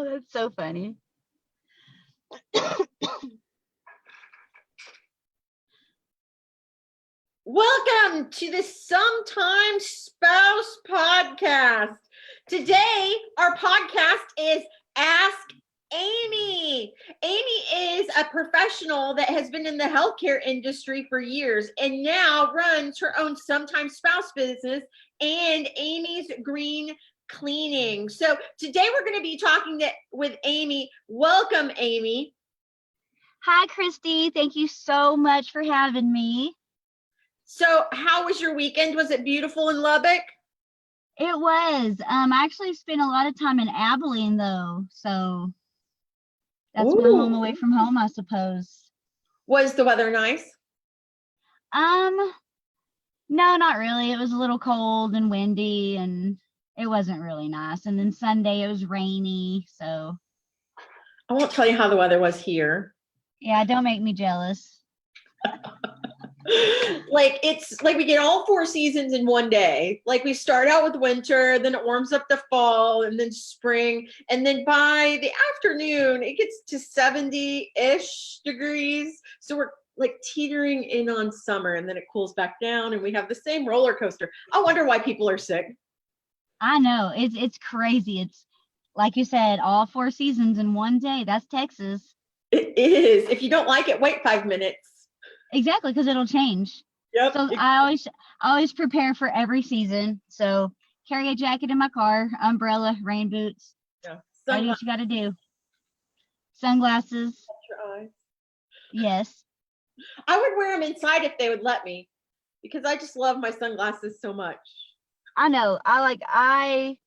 Oh, that's so funny. Welcome to the Sometimes Spouse podcast. Today, our podcast is Ask Amy. Amy is a professional that has been in the healthcare industry for years and now runs her own Sometimes Spouse business and Amy's Green Cleaning. So today we're going to be talking with Amy. Welcome, Amy. Hi, Christy. Thank you so much for having me. So how was your weekend? Was it beautiful in Lubbock? It was. I actually spent a lot of time in Abilene, though. So that's my home away from home, I suppose. Was the weather nice? No, not really. It was a little cold and windy, and it wasn't really nice. And then Sunday, it was rainy. So I won't tell you how the weather was here. Yeah, don't make me jealous. Like it's like we get all four seasons in one day. Like we start out with winter, then it warms up to fall, and then spring, and then by the afternoon it gets to 70-ish degrees. So we're like teetering in on summer, and then it cools back down, and we have the same roller coaster. I wonder why people are sick. I know, it's crazy. It's like you said, all four seasons in one day. That's Texas. It is. If you don't like it, wait 5 minutes. Exactly, because it'll change. Yep. So I always prepare for every season. So carry a jacket in my car, umbrella, rain boots. Yeah. That's what you got to do. Sunglasses. Your eyes. Yes. I would wear them inside if they would let me, because I just love my sunglasses so much. I know. I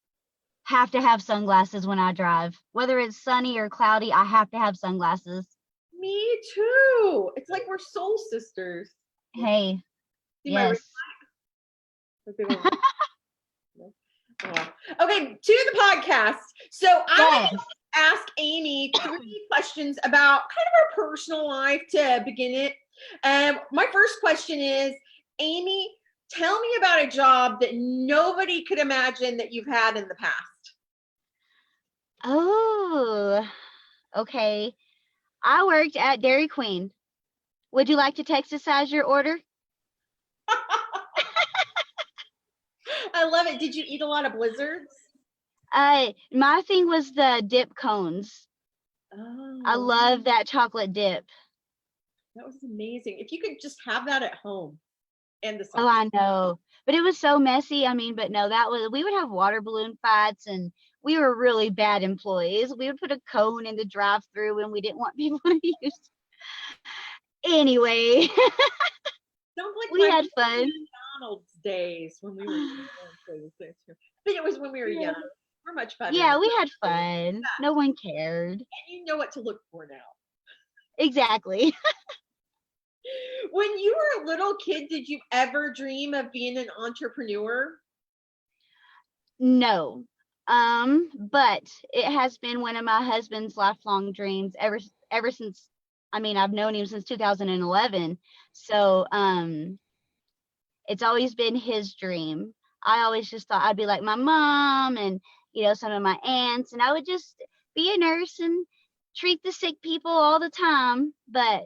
have to have sunglasses when I drive. Whether it's sunny or cloudy, I have to have sunglasses. Me too. It's like we're soul sisters. Hey. See yes. Okay, to the podcast. So I would ask Amy 3 questions about kind of our personal life to begin it. My first question is, Amy, tell me about a job that nobody could imagine that you've had in the past. Oh, okay. I worked at Dairy Queen. Would you like to Texasize your order? I love it. Did you eat a lot of blizzards? My thing was the dip cones. Oh. I love that chocolate dip. That was amazing. If you could just have that at home. And the sauce. Oh, I know. But it was so messy. But no, we would have water balloon fights, and we were really bad employees. We would put a cone in the drive-thru when we didn't want people to use. Anyway. Sounds like we had fun. McDonald's days when we were but it was when we were young. We're much fun. Yeah, we had fun. No one cared. And you know what to look for now. Exactly. When you were a little kid, did you ever dream of being an entrepreneur? No. But it has been one of my husband's lifelong dreams ever since. I've known him since 2011. So, it's always been his dream. I always just thought I'd be like my mom and, some of my aunts, and I would just be a nurse and treat the sick people all the time. But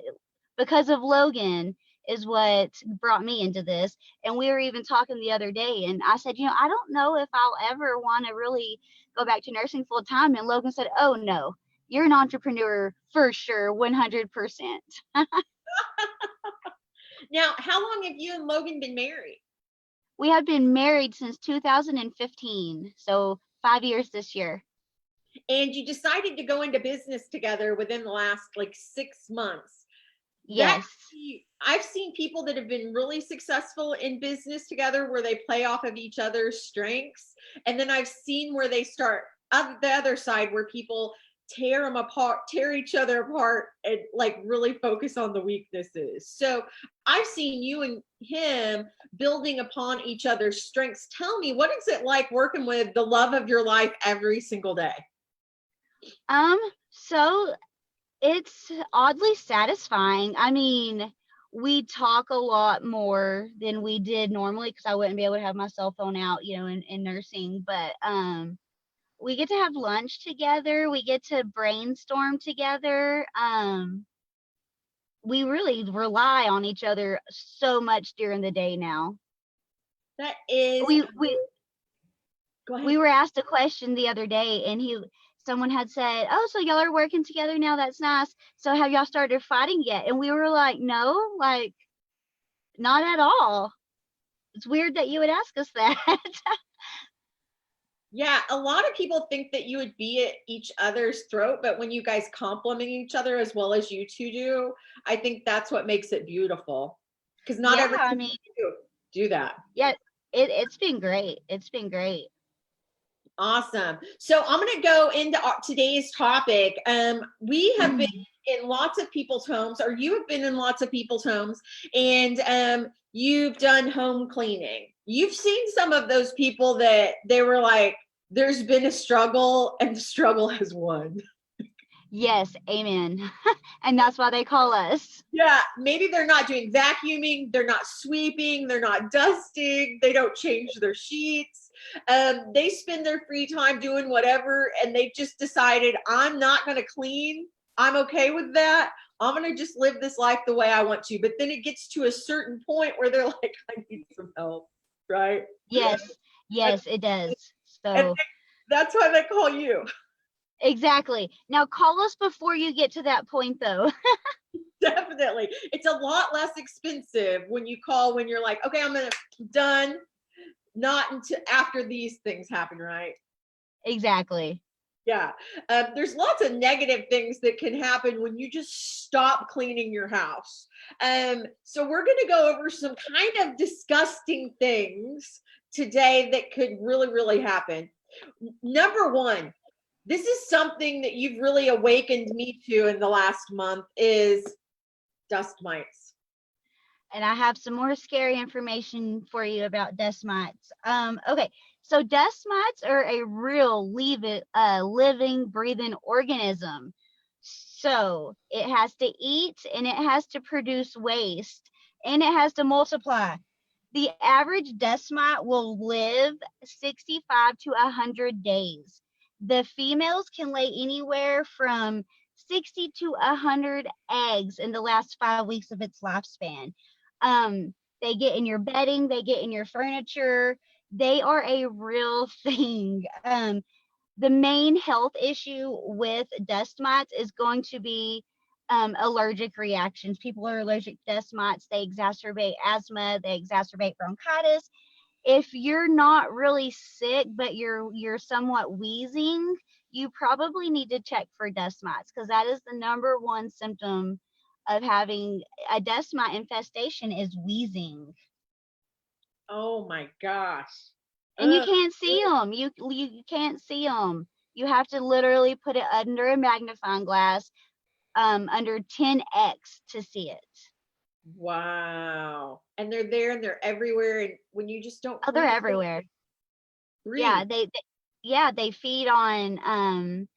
because of Logan is what brought me into this. And we were even talking the other day, and I said, I don't know if I'll ever want to really go back to nursing full time. And Logan said, oh no, you're an entrepreneur for sure, 100%. Now, how long have you and Logan been married? We have been married since 2015, so 5 years this year. And you decided to go into business together within the last 6 months. Yes. I've seen people that have been really successful in business together where they play off of each other's strengths. And then I've seen where they start on the other side where people tear each other apart and really focus on the weaknesses. So I've seen you and him building upon each other's strengths. Tell me, what is it like working with the love of your life every single day? So it's oddly satisfying. We talk a lot more than we did normally because I wouldn't be able to have my cell phone out, in nursing. But we get to have lunch together. We get to brainstorm together. We really rely on each other so much during the day now. That is, We go ahead. we were asked a question the other day, and someone had said, "Oh, so y'all are working together now? That's nice. So have y'all started fighting yet?" And we were like, "No, like not at all." It's weird that you would ask us that. Yeah, a lot of people think that you would be at each other's throat, but when you guys compliment each other as well as you two do, I think that's what makes it beautiful. Because not Yeah, everyone I can mean, do that. yeah, it's been great. It's been great. Awesome. So I'm going to go into today's topic. We have been in lots of people's homes, or you have been in lots of people's homes, and you've done home cleaning. You've seen some of those people that they were like, there's been a struggle, and the struggle has won. Yes, amen. And that's why they call us. Yeah, maybe they're not doing vacuuming, they're not sweeping, they're not dusting, they don't change their sheets. They spend their free time doing whatever, and they've just decided, I'm not going to clean. I'm okay with that. I'm going to just live this life the way I want to. But then it gets to a certain point where they're like, I need some help, right? Yes, And, yes, it does. and So that's why they call you. exactly. Now call us before you get to that point, though. Definitely. It's a lot less expensive when you call when you're like, okay, I'm done. Not until after these things happen, right? Exactly. Yeah. There's lots of negative things that can happen when you just stop cleaning your house. So we're going to go over some kind of disgusting things today that could really, really happen. Number one, this is something that you've really awakened me to in the last month is dust mites. And I have some more scary information for you about dust mites. Okay, so dust mites are a real living, breathing organism. So it has to eat and it has to produce waste and it has to multiply. The average dust mite will live 65 to 100 days. The females can lay anywhere from 60 to 100 eggs in the last 5 weeks of its lifespan. They get in your bedding, they get in your furniture. They are a real thing. The main health issue with dust mites is going to be allergic reactions. People are allergic to dust mites. They exacerbate asthma. They exacerbate bronchitis. If you're not really sick, but you're somewhat wheezing, you probably need to check for dust mites because that is the number one symptom of having a dust mite infestation is wheezing. Oh my gosh. And you Ugh. can't see them. You can't see them. You have to literally put it under a magnifying glass, under 10x to see it. Wow. And they're there and they're everywhere. And when you just don't Oh, they're clean them, everywhere. breathe. Yeah, they feed on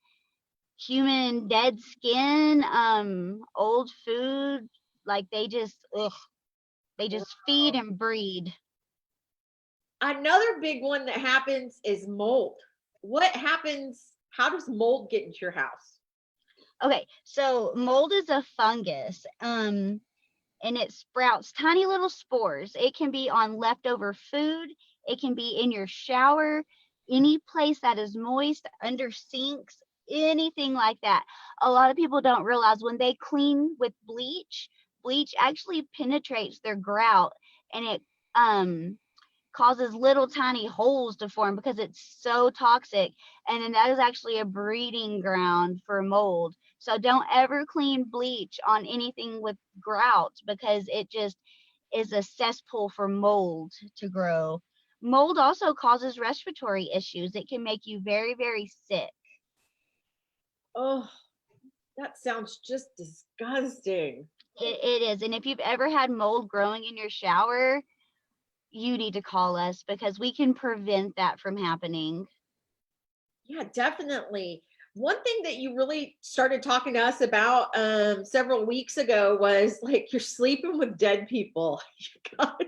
human dead skin, old food. Like they just feed and breed. Another big one that happens is mold. What happens? How does mold get into your house? Okay, so mold is a fungus. And it sprouts tiny little spores. It can be on leftover food, it can be in your shower, any place that is moist, under sinks, anything like that. A lot of people don't realize when they clean with bleach, bleach actually penetrates their grout and it causes little tiny holes to form because it's so toxic. And then that is actually a breeding ground for mold. So don't ever clean bleach on anything with grout because it just is a cesspool for mold to grow. Mold also causes respiratory issues. It can make you very, very sick. Oh, that sounds just disgusting. It is. And if you've ever had mold growing in your shower, you need to call us because we can prevent that from happening. Yeah, definitely. One thing that you really started talking to us about several weeks ago was like you're sleeping with dead people. You got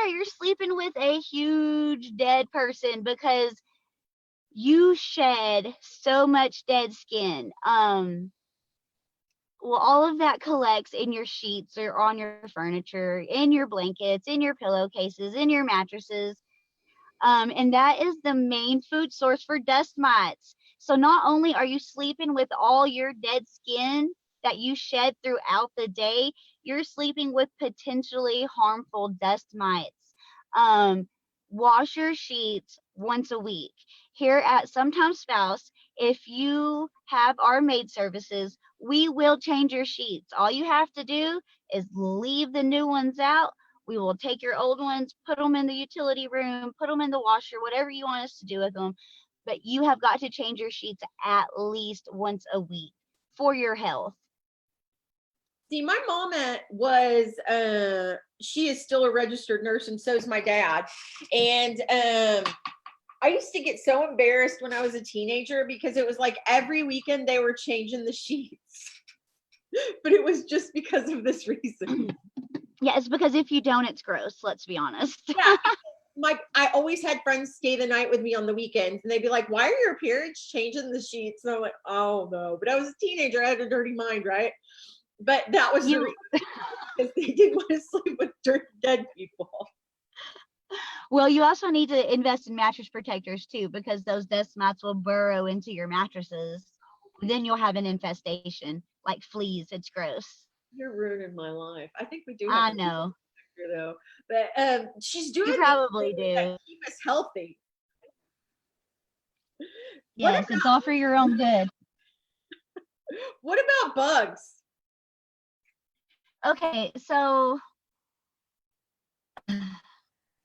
You're sleeping with a huge dead person because you shed so much dead skin. Well, all of that collects in your sheets or on your furniture, in your blankets, in your pillowcases, in your mattresses. And that is the main food source for dust mites. So not only are you sleeping with all your dead skin that you shed throughout the day, you're sleeping with potentially harmful dust mites. Um, Wash your sheets once a week. Here at Sometimes Spouse, if you have our maid services, we will change your sheets. All you have to do is leave the new ones out. We will take your old ones, put them in the utility room, put them in the washer, whatever you want us to do with them. But you have got to change your sheets at least once a week for your health. See, my mama was she is still a registered nurse, and so is my dad. And I used to get so embarrassed when I was a teenager because it was like every weekend they were changing the sheets. But it was just because of this reason. Yeah, it's because if you don't, it's gross. Let's be honest. Yeah. I always had friends stay the night with me on the weekends, and they'd be like, "Why are your parents changing the sheets?" And I'm like, "Oh no!" But I was a teenager; I had a dirty mind, right? But that was the reason, because they didn't want to sleep with dead people. Well, you also need to invest in mattress protectors too, because those dust mites will burrow into your mattresses. Then you'll have an infestation, like fleas. It's gross. You're ruining my life. I think we do have I a know. doctor, though. But she's doing You things probably that do. keep us healthy. What Yes, it's all for your own good. what about bugs? Okay, so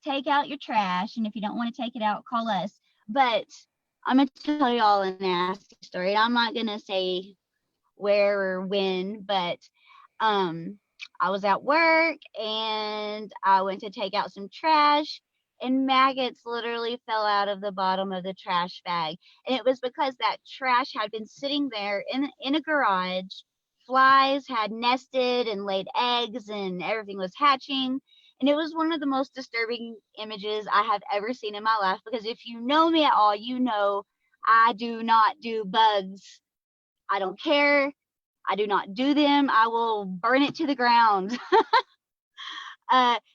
take out your trash, and if you don't want to take it out, call us. But I'm gonna tell y'all a nasty story. I'm not gonna say where or when, but um I was at work and I went to take out some trash, and maggots literally fell out of the bottom of the trash bag. And it was because that trash had been sitting there in a garage. Flies had nested and laid eggs and everything was hatching. And it was one of the most disturbing images I have ever seen in my life, because if you know me at all, you know I do not do bugs. I don't care. I do not do them. I will burn it to the ground.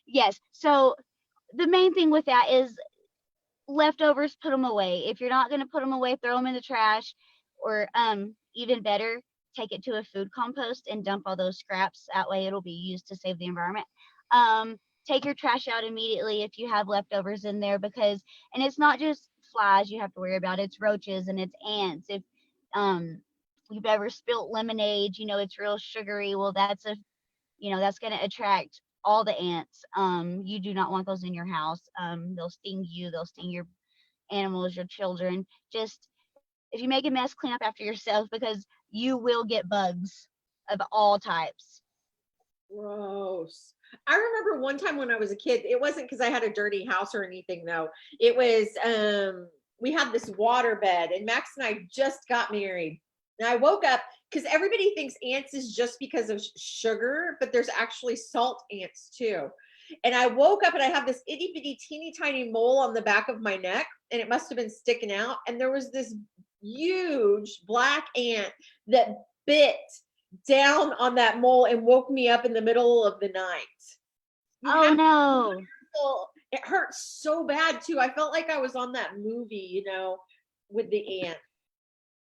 Yes. So the main thing with that is leftovers, put them away. If you're not going to put them away, throw them in the trash, or even better, take it to a food compost and dump all those scraps. That way it'll be used to save the environment. Um, Take your trash out immediately if you have leftovers in there, because, and it's not just flies you have to worry about, it's roaches and it's ants. If um you've ever spilt lemonade, you know it's real sugary. Well, that's going to attract all the ants. You do not want those in your house. They'll sting you, they'll sting your animals, your children. Just, if you make a mess, clean up after yourself, because you will get bugs of all types. Gross. I remember one time when I was a kid, it wasn't because I had a dirty house or anything though. It was we had this water bed, and Max and I just got married. And I woke up because everybody thinks ants is just because of sugar, but there's actually salt ants too. And I woke up and I have this itty bitty teeny tiny mole on the back of my neck, and it must have been sticking out. And there was this huge black ant that bit down on that mole and woke me up in the middle of the night. You Oh have no. it hurt so bad too. I felt like I was on that movie, with the ant.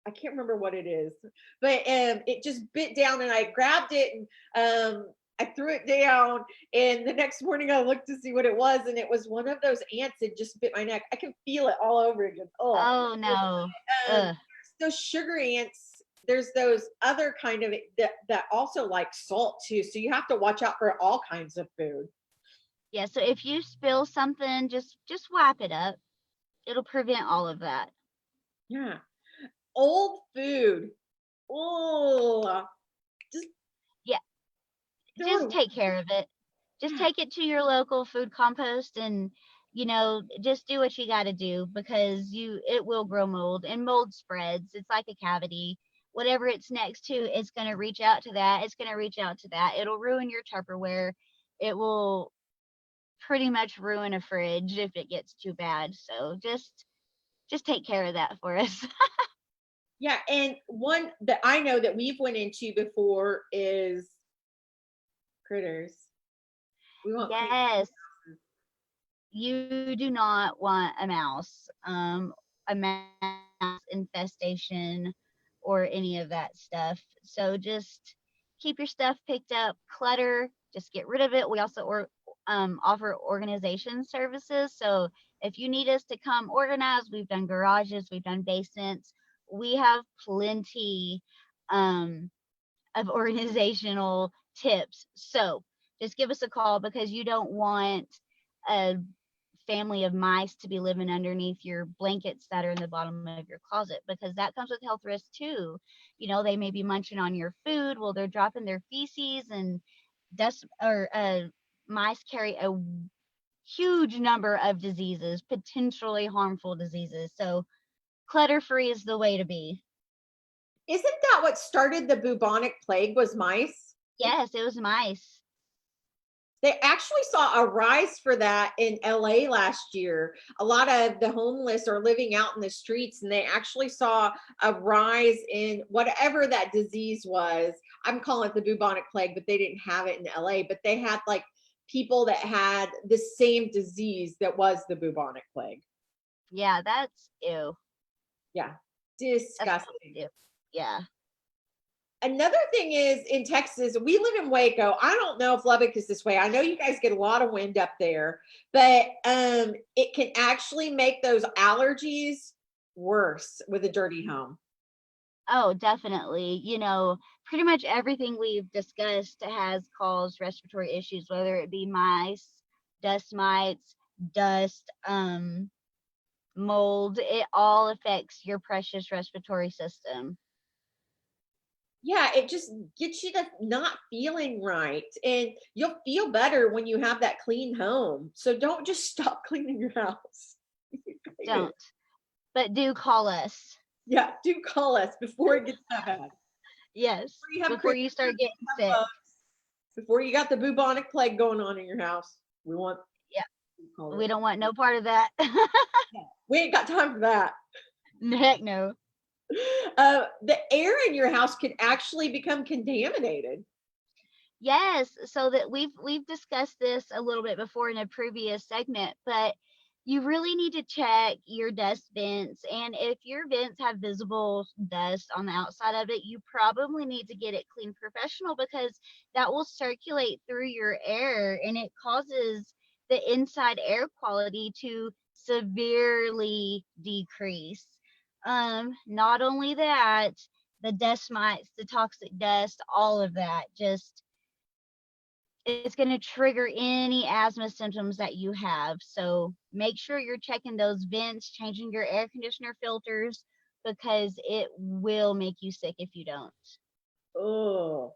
I can't remember what it is, but it just bit down, and I grabbed it, and I threw it down. And the next morning, I looked to see what it was, and it was one of those ants that just bit my neck. I can feel it all over again. Oh no. Um, those sugar ants. There's those other kind of that also like salt too. So you have to watch out for all kinds of food. Yeah, so if you spill something, just wipe it up. It'll prevent all of that. Yeah. Old food. Oh, just Yeah, throw it just away. take care of it. Just Yeah. take it to your local food compost, and just do what you got to do, because it will grow mold, and mold spreads. It's like a cavity. Whatever it's next to, it's going to reach out to that. It's going to reach out to that. It'll ruin your Tupperware. It will pretty much ruin a fridge if it gets too bad. So just just take care of that for us. Yeah, and one that I know that we've went into before is critters. We want clean Yes, houses. you do not want a mouse infestation or any of that stuff. So just keep your stuff picked up. Clutter, just get rid of it. We also offer organization services. So if you need us to come organize, we've done garages, we've done basements. We have plenty um, of organizational tips. So just give us a call because you don't want a family of mice to be living underneath your blankets that are in the bottom of your closet, because that comes with health risks too. You know, they may be munching on your food while they're dropping their feces, and dust or mice carry a huge number of diseases, potentially harmful diseases. So clutter free is the way to be. Isn't that what started the bubonic plague was mice? Yes, it was mice. They actually saw a rise for that in LA last year. A lot of the homeless are living out in the streets, and they actually saw a rise in whatever that disease was. I'm calling it the bubonic plague, but they didn't have it in LA, but they had like people that had the same disease that was the bubonic plague. Yeah, that's ew. Yeah, That's disgusting. ew. Yeah. Another thing is in Texas, we live in Waco. I don't know if Lubbock is this way. I know you guys get a lot of wind up there, but it can actually make those allergies worse with a dirty home. Oh, definitely. You know, pretty much everything we've discussed has caused respiratory issues, whether it be mice, dust mites, dust, mold. It all affects your precious respiratory system. Yeah, it just gets you to not feeling right. And you'll feel better when you have that clean home. So don't just stop cleaning your house. Clean it. Don't. But do call us. Yeah, do call us before it gets that bad. Yes. Before you have Before critters, you start getting have sick. bugs, before you got the bubonic plague going on in your house. We want Yeah. call We it. don't want no part of that. We ain't got time for that. Heck no. The air in your house can actually become contaminated. Yes, so that we've discussed this a little bit before in a previous segment, but you really need to check your dust vents, and if your vents have visible dust on the outside of it, you probably need to get it cleaned professional, because that will circulate through your air and it causes the inside air quality to severely decrease. Not only that, the dust mites, the toxic dust, all of that just it's going to trigger any asthma symptoms that you have. So make sure you're checking those vents, changing your air conditioner filters, because it will make you sick if you don't. Oh,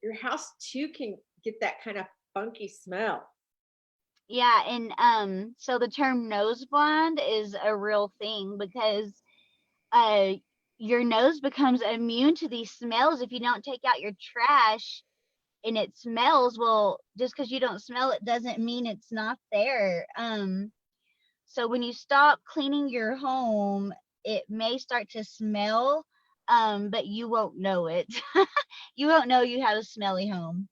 your house too can get that kind of funky smell. Yeah, and so the term nose blind is a real thing, because uh your nose becomes immune to these smells if you don't take out your trash and it smells. Well, just because you don't smell it doesn't mean it's not there. So when you stop cleaning your home, it may start to smell, but you won't know it. You won't know you have a smelly home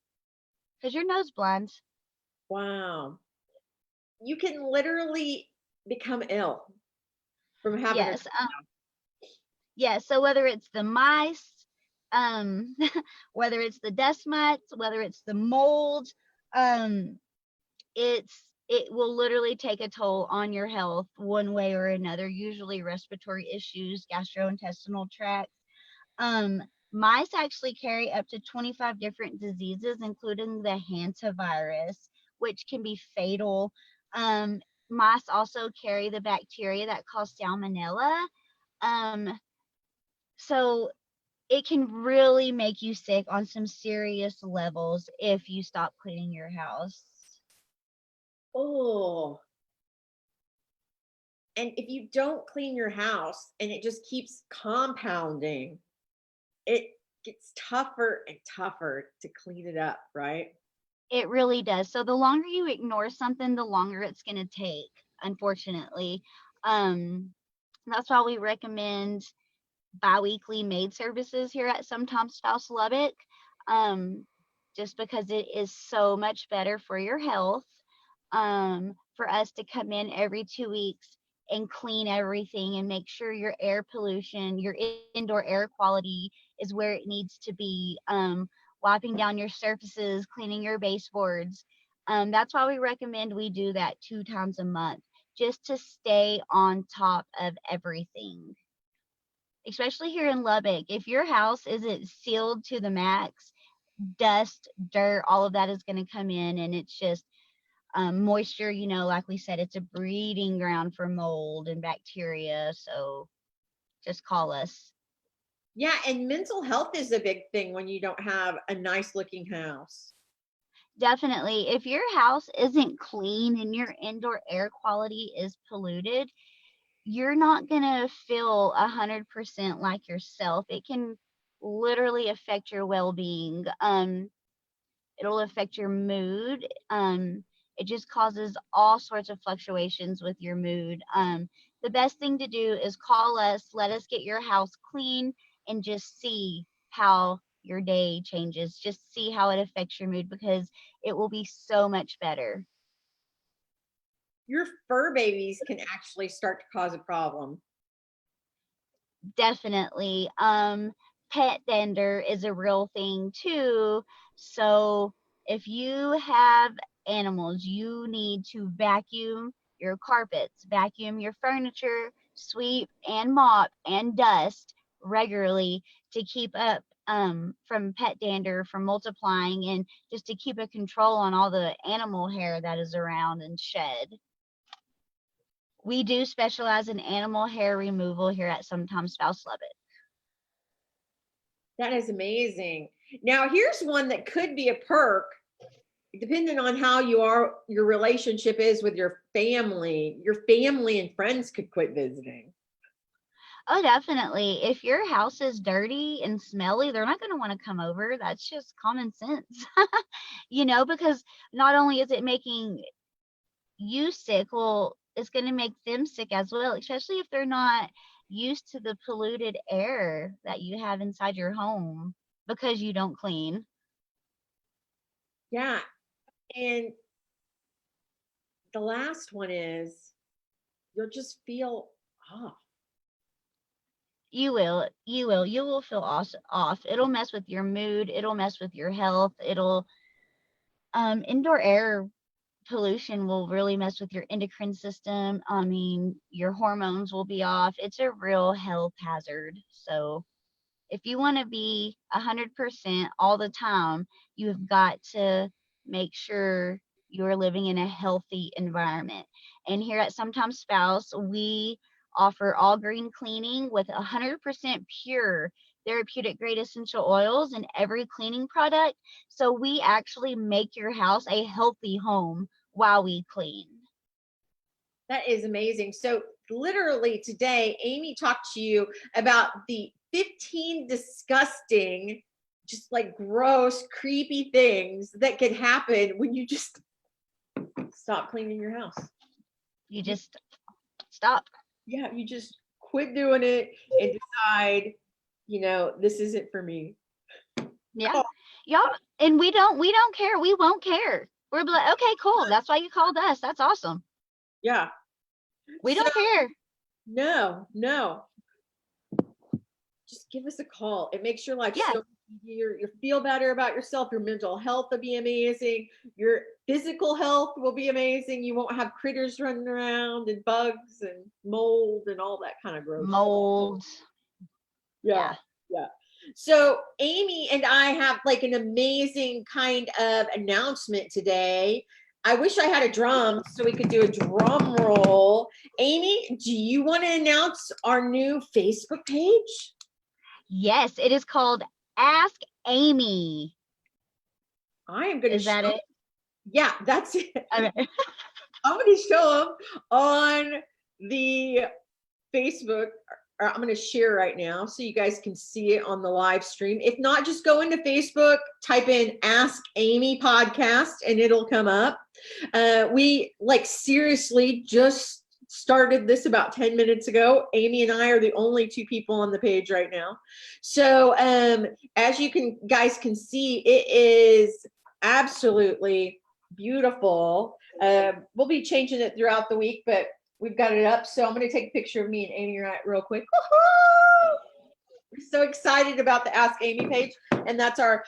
because you're nose blind. Wow. You can literally become ill from having a Yes. Yeah. So whether it's the mice, um, whether it's the dust mites, whether it's the mold, um, it will literally take a toll on your health one way or another. Usually respiratory issues, gastrointestinal tract. Um, Mice actually carry up to 25 different diseases, including the hantavirus, which can be fatal. Um, Mice also carry the bacteria that cause salmonella. Um, so it can really make you sick on some serious levels if you stop cleaning your house. Oh, and if you don't clean your house and it just keeps compounding, it gets tougher and tougher to clean it up, right? It really does. So the longer you ignore something, the longer it's going to take, unfortunately. Um, That's why we recommend biweekly maid services here at Sometimes Spouse Lubbock, just because it is so much better for your health. For us to come in every 2 weeks and clean everything and make sure your air pollution, your indoor air quality is where it needs to be. Wiping down your surfaces, cleaning your baseboards. That's why we recommend we do that 2 times a month, just to stay on top of everything, especially here in Lubbock. If your house isn't sealed to the max, dust, dirt, all of that is going to come in, and it's just moisture. Like we said, it's a breeding ground for mold and bacteria. So just call us. Yeah, and mental health is a big thing when you don't have a nice looking house. Definitely. If your house isn't clean and your indoor air quality is polluted, you're not going to feel 100% like yourself. It can literally affect your well-being. It'll affect your mood. It just causes all sorts of fluctuations with your mood. The best thing to do is call us, let us get your house clean, and just see how your day changes. Just see how it affects your mood, because it will be so much better. Your fur babies can actually start to cause a problem. Definitely. Pet dander is a real thing too. So if you have animals, you need to vacuum your carpets, vacuum your furniture, sweep and mop and dust regularly to keep up from pet dander from multiplying, and just to keep a control on all the animal hair that is around and shed. We do specialize in animal hair removal here at Sometimes Spouse Lubbock. That is amazing. Now, here's one that could be a perk, depending on how your relationship is with your family. Your family and friends could quit visiting. Oh, definitely. If your house is dirty and smelly, they're not going to want to come over. That's just common sense. Because not only is it making you sick, well, it's going to make them sick as well, especially if they're not used to the polluted air that you have inside your home because you don't clean. Yeah. And the last one is you'll just feel off. You will feel off. It'll mess with your mood. It'll mess with your health. Indoor air pollution will really mess with your endocrine system. I mean, your hormones will be off. It's a real health hazard. So if you want to be 100% all the time, you've got to make sure you're living in a healthy environment. And here at Sometimes Spouse, we offer all green cleaning with 100% pure therapeutic grade essential oils in every cleaning product. So we actually make your house a healthy home while we clean. That is amazing. So literally today, Amy talked to you about the 15 disgusting, just like gross, creepy things that could happen when you just stop cleaning your house. You just stop. Yeah, you just quit doing it and decide, this isn't for me. Yeah. Y'all, and we don't care. We won't care. We're like, okay, cool. That's why you called us. That's awesome. Yeah. We don't care. No. Just give us a call. It makes your life so easier. You feel better about yourself. Your mental health will be amazing. Your physical health will be amazing. You won't have critters running around and bugs and mold and all that kind of gross Mold. Yeah. So Amy and I have like an amazing kind of announcement today. I wish I had a drum so we could do a drum roll. Amy, do you want to announce our new Facebook page? Yes, it is called Ask Amy. I am going to Is that it? Yeah, that's it. Okay. I'm going to show them on the Facebook. Or I'm going to share right now so you guys can see it on the live stream. If not, just go into Facebook, type in Ask Amy Podcast, and it'll come up. We seriously just started this about 10 minutes ago. Amy and I are the only two people on the page right now. So as you guys can see, it is absolutely beautiful. We'll be changing it throughout the week, but we've got it up. So I'm going to take a picture of me and Amy right real quick. Woo-hoo! We're so excited about the Ask Amy page, and that's our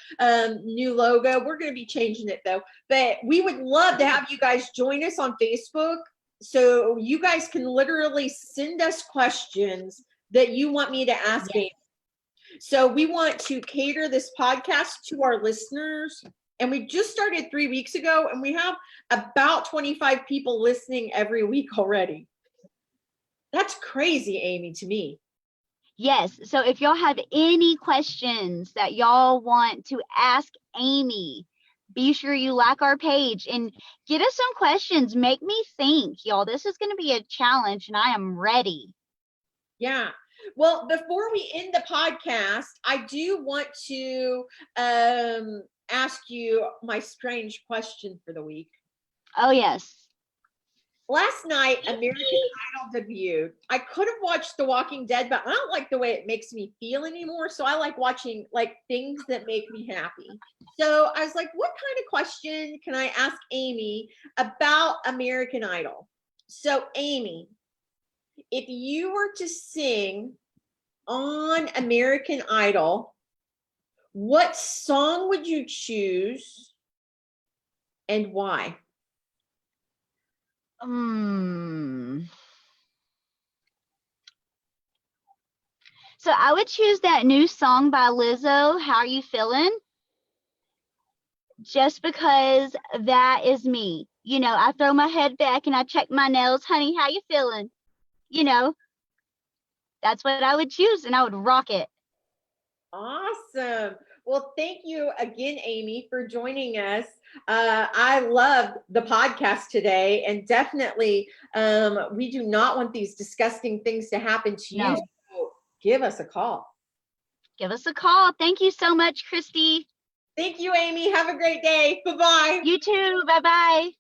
new logo. We're going to be changing it though, but we would love to have you guys join us on Facebook, so you guys can literally send us questions that you want me to ask Amy. So we want to cater this podcast to our listeners, and we just started 3 weeks ago, and we have about 25 people listening every week already. That's crazy, Amy, to me. Yes. So if y'all have any questions that y'all want to ask Amy, be sure you like our page and get us some questions. Make me think, y'all. This is going to be a challenge, and I am ready. Yeah. Well, before we end the podcast, I do want to ask you my strange question for the week. Oh, yes. Last night, American Idol debuted. I could have watched The Walking Dead, but I don't like the way it makes me feel anymore. So I like watching like things that make me happy. So I was like, what kind of question can I ask Amy about American Idol? So Amy, if you were to sing on American Idol, what song would you choose and why? So I would choose that new song by Lizzo, How Are You Feeling? Just because that is me. You know, I throw my head back and I check my nails. Honey, how you feeling? You know, that's what I would choose, and I would rock it. Awesome. Well, thank you again, Amy, for joining us. I loved the podcast today, and definitely we do not want these disgusting things to happen to you. So give us a call. Give us a call. Thank you so much, Christy. Thank you, Amy. Have a great day. Bye-bye. You too. Bye-bye.